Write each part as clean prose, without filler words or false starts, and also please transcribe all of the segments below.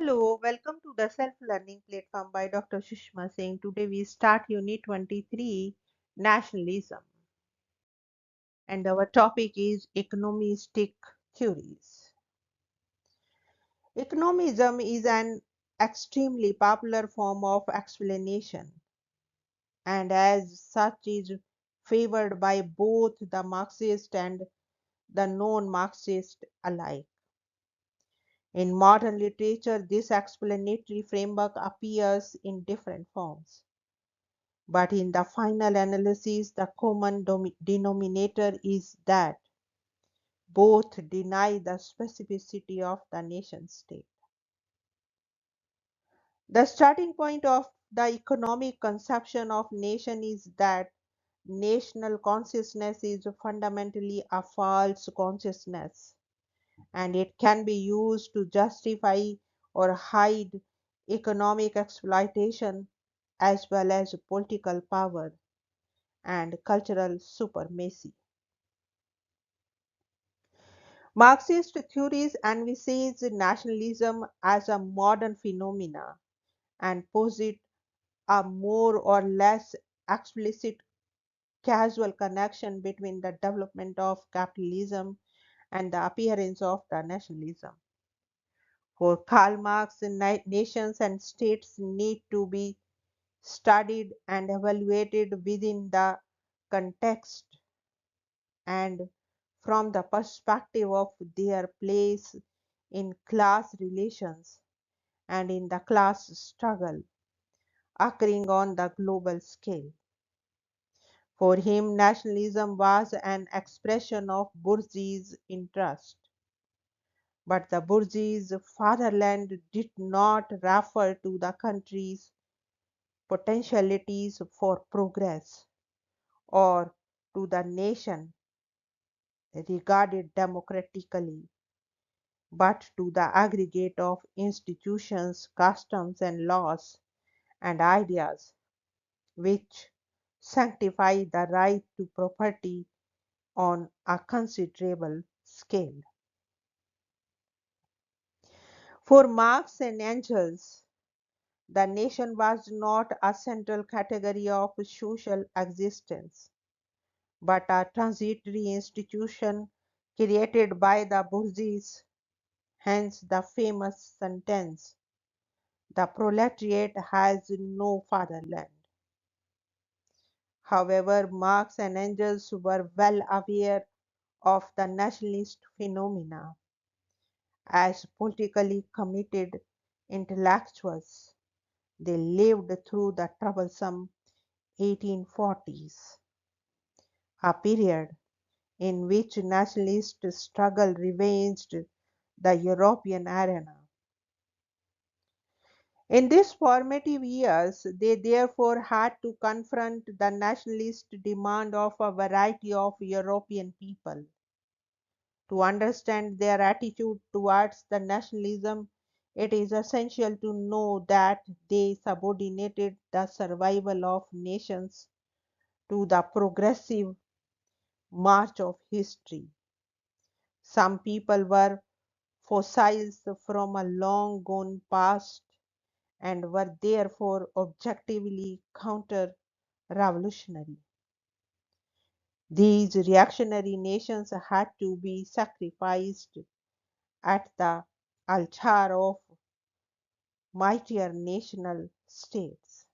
Hello, welcome to the self-learning platform by Dr. Sushma Singh. Today we start Unit 23, Nationalism, and our topic is economistic theories. Economism is an extremely popular form of explanation and as such is favored by both the Marxist and the non-Marxist alike. In modern literature, this explanatory framework appears in different forms. But in the final analysis, the common denominator is that both deny the specificity of the nation state. The starting point of the economic conception of nation is that national consciousness is fundamentally a false consciousness and it can be used to justify or hide economic exploitation as well as political power and cultural supremacy. Marxist theories envisage nationalism as a modern phenomenon and posit a more or less explicit causal connection between the development of capitalism and the appearance of the nationalism. For Karl Marx, nations and states need to be studied and evaluated within the context and from the perspective of their place in class relations and in the class struggle occurring on the global scale. For him, nationalism was an expression of bourgeois interest, but the bourgeois fatherland did not refer to the country's potentialities for progress or to the nation regarded democratically, but to the aggregate of institutions, customs, and laws and ideas which sanctify the right to property on a considerable scale. For Marx and Engels, the nation was not a central category of social existence, but a transitory institution created by the bourgeoisie. Hence the famous sentence, the proletariat has no fatherland. However, Marx and Engels were well aware of the nationalist phenomena. As politically committed intellectuals, they lived through the troublesome 1840s, a period in which nationalist struggle ravaged the European arena. In these formative years, they therefore had to confront the nationalist demand of a variety of European people. To understand their attitude towards the nationalism, it is essential to know that they subordinated the survival of nations to the progressive march of history. Some people were fossils from a long gone past and were therefore objectively counter revolutionary. These reactionary nations had to be sacrificed at the altar of mightier national states.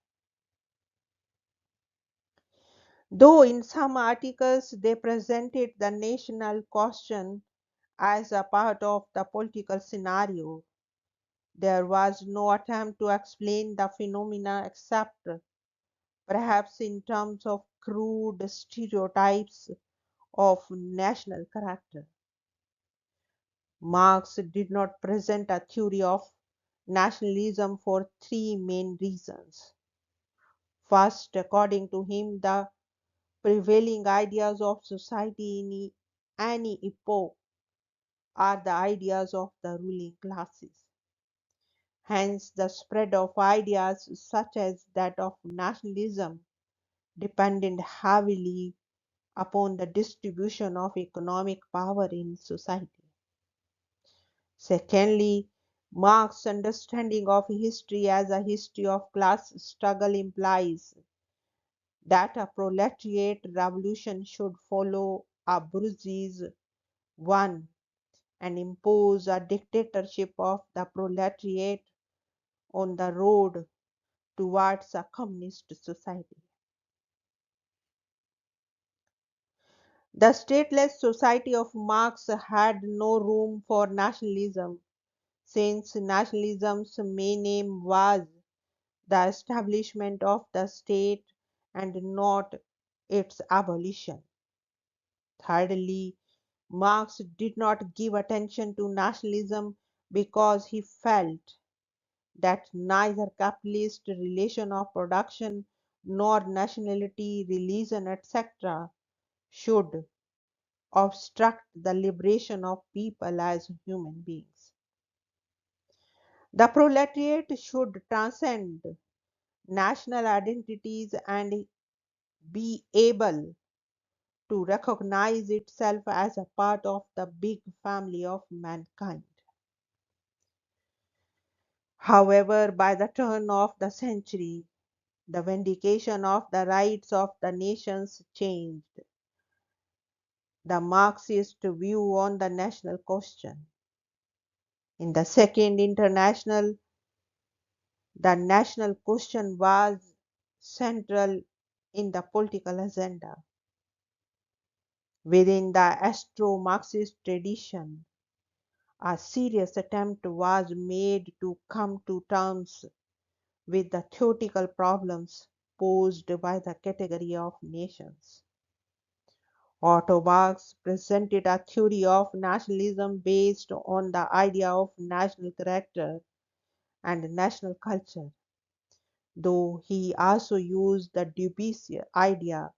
Though in some articles they presented the national question as a part of the political scenario, there was no attempt to explain the phenomena except perhaps in terms of crude stereotypes of national character. Marx did not present a theory of nationalism for three main reasons. First, according to him, the prevailing ideas of society in any epoch are the ideas of the ruling classes. Hence, the spread of ideas such as that of nationalism depended heavily upon the distribution of economic power in society. Secondly, Marx's understanding of history as a history of class struggle implies that a proletariat revolution should follow a bourgeois one and impose a dictatorship of the proletariat on the road towards a communist society. The stateless society of Marx had no room for nationalism, since nationalism's main aim was the establishment of the state and not its abolition. Thirdly, Marx did not give attention to nationalism because he felt that neither capitalist relation of production nor nationality, religion, etc., should obstruct the liberation of people as human beings. The proletariat should transcend national identities and be able to recognize itself as a part of the big family of mankind. However, by the turn of the century, the vindication of the rights of the nations changed the Marxist view on the national question. In the Second International, the national question was central in the political agenda. Within the Austro-Marxist tradition, a serious attempt was made to come to terms with the theoretical problems posed by the category of nations. Otto Marx presented a theory of nationalism based on the idea of national character and national culture, though he also used the dubious idea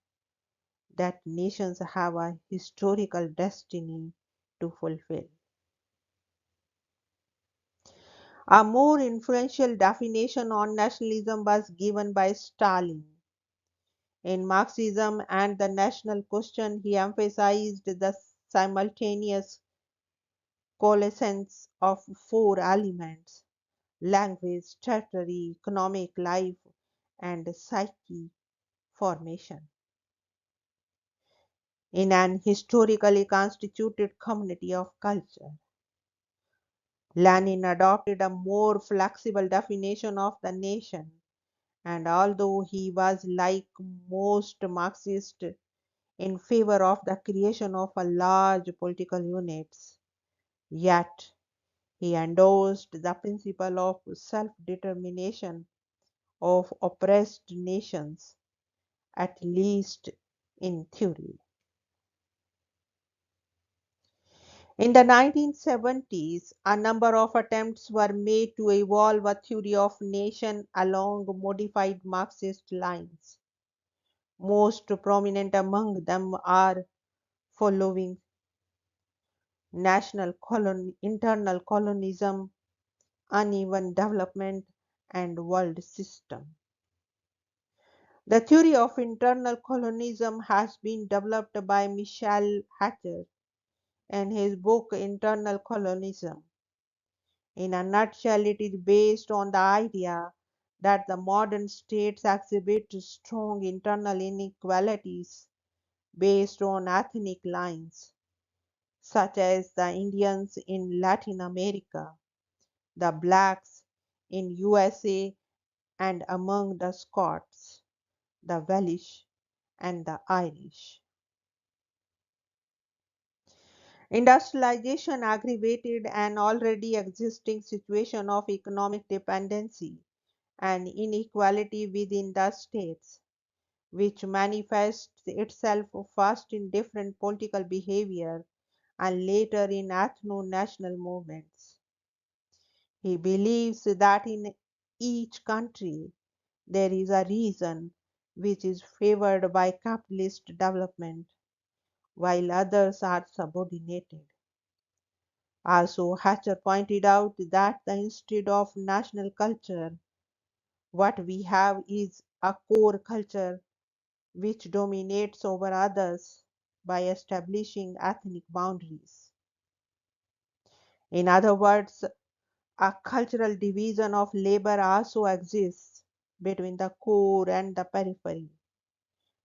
that nations have a historical destiny to fulfill. A more influential definition on nationalism was given by Stalin. In Marxism and the national question, he emphasized the simultaneous coalescence of four elements: language, territory, economic life, and psyche formation in an historically constituted community of culture. Lenin adopted a more flexible definition of the nation, and although he was, like most Marxists, in favor of the creation of a large political units, yet he endorsed the principle of self-determination of oppressed nations, at least in theory. In the 1970s, a number of attempts were made to evolve a theory of nation along modified Marxist lines. Most prominent among them are following: internal colonialism, uneven development, and world system. The theory of internal colonialism has been developed by Michel Hatter in his book Internal Colonialism. In a nutshell, it is based on the idea that the modern states exhibit strong internal inequalities based on ethnic lines, such as the Indians in Latin America, the blacks in USA, and among the Scots, the Welsh, and the Irish. Industrialization aggravated an already existing situation of economic dependency and inequality within the states, which manifests itself first in different political behavior and later in ethno national movements. He believes that in each country there is a region which is favored by capitalist development, while others are subordinated. Also, Hatcher pointed out that instead of national culture, what we have is a core culture which dominates over others by establishing ethnic boundaries. In other words, A cultural division of labor also exists between the core and the periphery.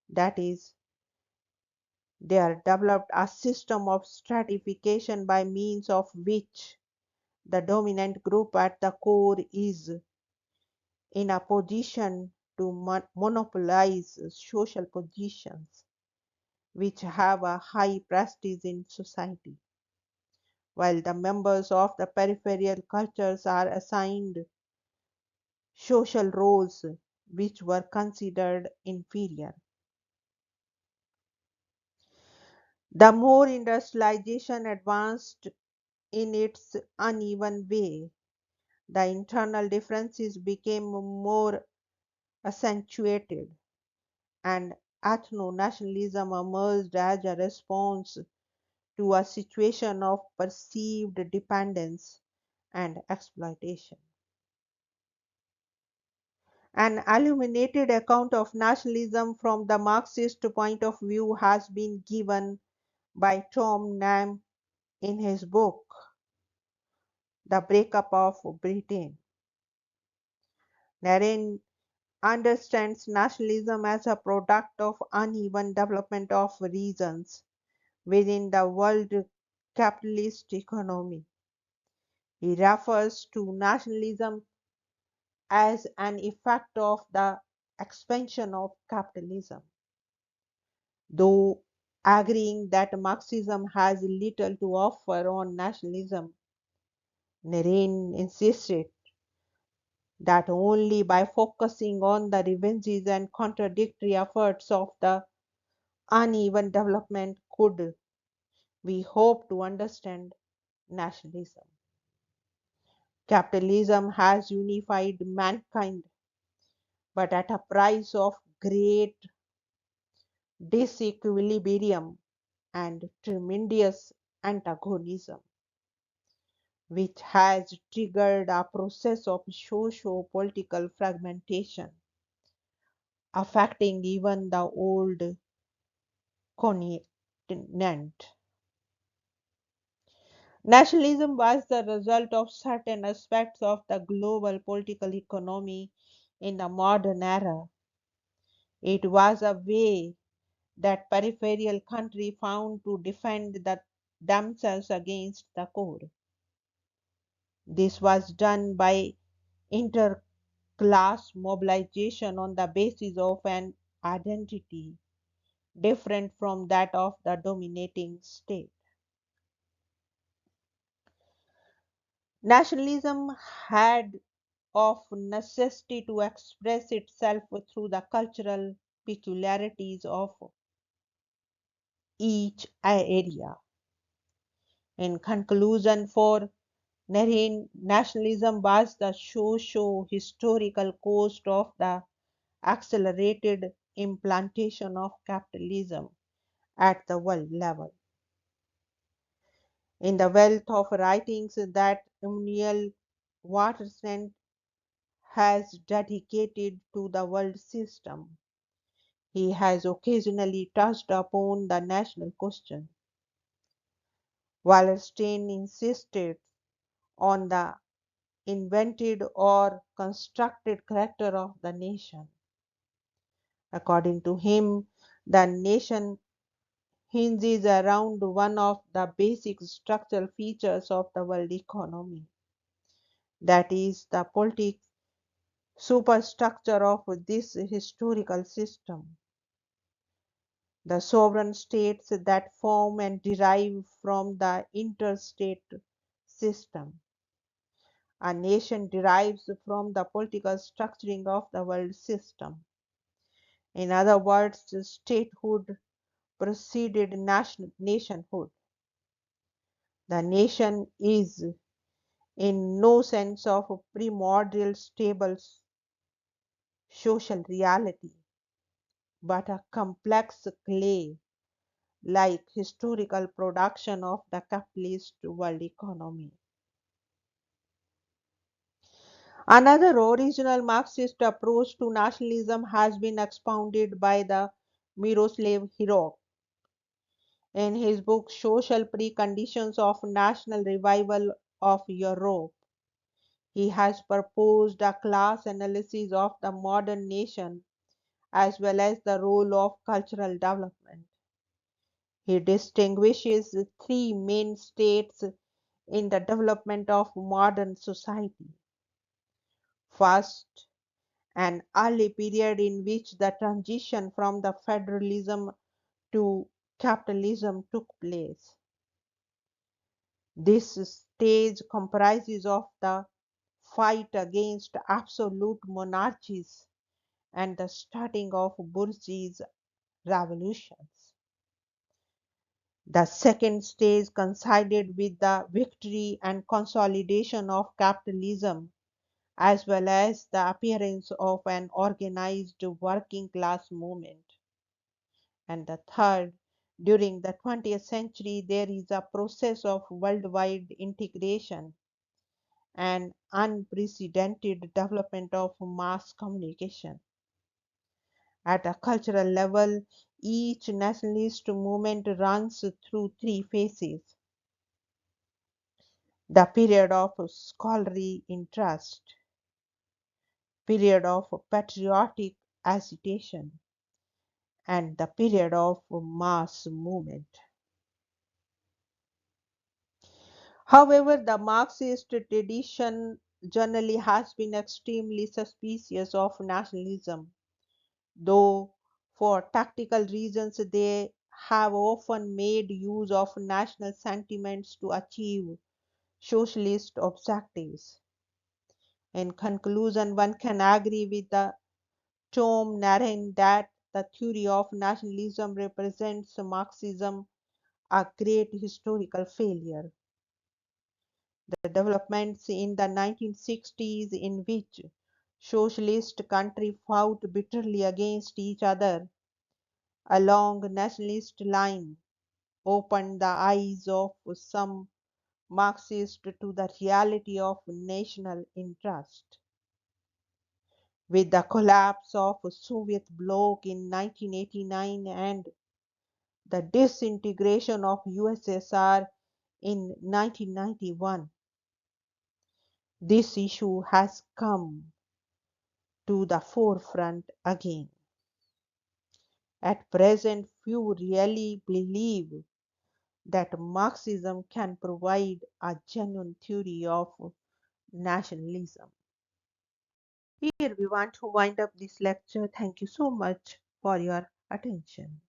That is, they are developed a system of stratification by means of which the dominant group at the core is in a position to monopolize social positions which have a high prestige in society, while the members of the peripheral cultures are assigned social roles which were considered inferior. The more industrialization advanced in its uneven way, the internal differences became more accentuated, and ethno nationalism emerged as a response to a situation of perceived dependence and exploitation. An illuminated account of nationalism from the Marxist point of view has been given by Tom Nam in his book, The Breakup of Britain. Naren understands nationalism as a product of uneven development of regions within the world capitalist economy. He refers to nationalism as an effect of the expansion of capitalism, though agreeing that Marxism has little to offer on nationalism. Naren insisted that only by focusing on the revenges and contradictory efforts of the uneven development could we hope to understand nationalism. Capitalism has unified mankind, but at a price of great disequilibrium and tremendous antagonism, which has triggered a process of socio political fragmentation affecting even the old continent. Nationalism was the result of certain aspects of the global political economy in the modern era. It was a way that peripheral countries found to defend themselves against the core. This was done by interclass mobilization on the basis of an identity different from that of the dominating state. Nationalism had of necessity to express itself through the cultural peculiarities of each area. In conclusion, for Naren, nationalism was the socio historical cost of the accelerated implantation of capitalism at the world level. In the wealth of writings that Emmanuel Watterson has dedicated to the world system, he has occasionally touched upon the national question. Wallerstein insisted on the invented or constructed character of the nation. According to him, the nation hinges around one of the basic structural features of the world economy, that is, the political superstructure of this historical system. The sovereign states that form and derive from the interstate system. A nation derives from the political structuring of the world system. In other words, statehood preceded nationhood. The nation is in no sense of primordial stable social reality, but a complex clay like historical production of the capitalist world economy. Another original Marxist approach to nationalism has been expounded by the Miroslav Hirok in his book Social Preconditions of National Revival of Europe. He has proposed a class analysis of the modern nation as well as the role of cultural development. He distinguishes three main states in the development of modern society. First, an early period in which the transition from the federalism to capitalism took place. This stage comprises of the fight against absolute monarchies and the starting of bourgeois revolutions. The second stage coincided with the victory and consolidation of capitalism as well as the appearance of an organized working class movement. And the third, during the 20th century, there is a process of worldwide integration and unprecedented development of mass communication. At a cultural level, each nationalist movement runs through three phases: the period of scholarly interest, period of patriotic agitation, and the period of mass movement. However, the Marxist tradition generally has been extremely suspicious of nationalism, though for tactical reasons they have often made use of national sentiments to achieve socialist objectives. In conclusion, one can agree with the Tom Naren that the theory of nationalism represents Marxism a great historical failure. The developments in the 1960s, in which socialist countries fought bitterly against each other along nationalist lines, opened the eyes of some Marxists to the reality of national interest. With the collapse of the Soviet bloc in 1989 and the disintegration of USSR in 1991, this issue has come to the forefront again. At present, few really believe that Marxism can provide a genuine theory of nationalism. Here we want to wind up this lecture. Thank you so much for your attention.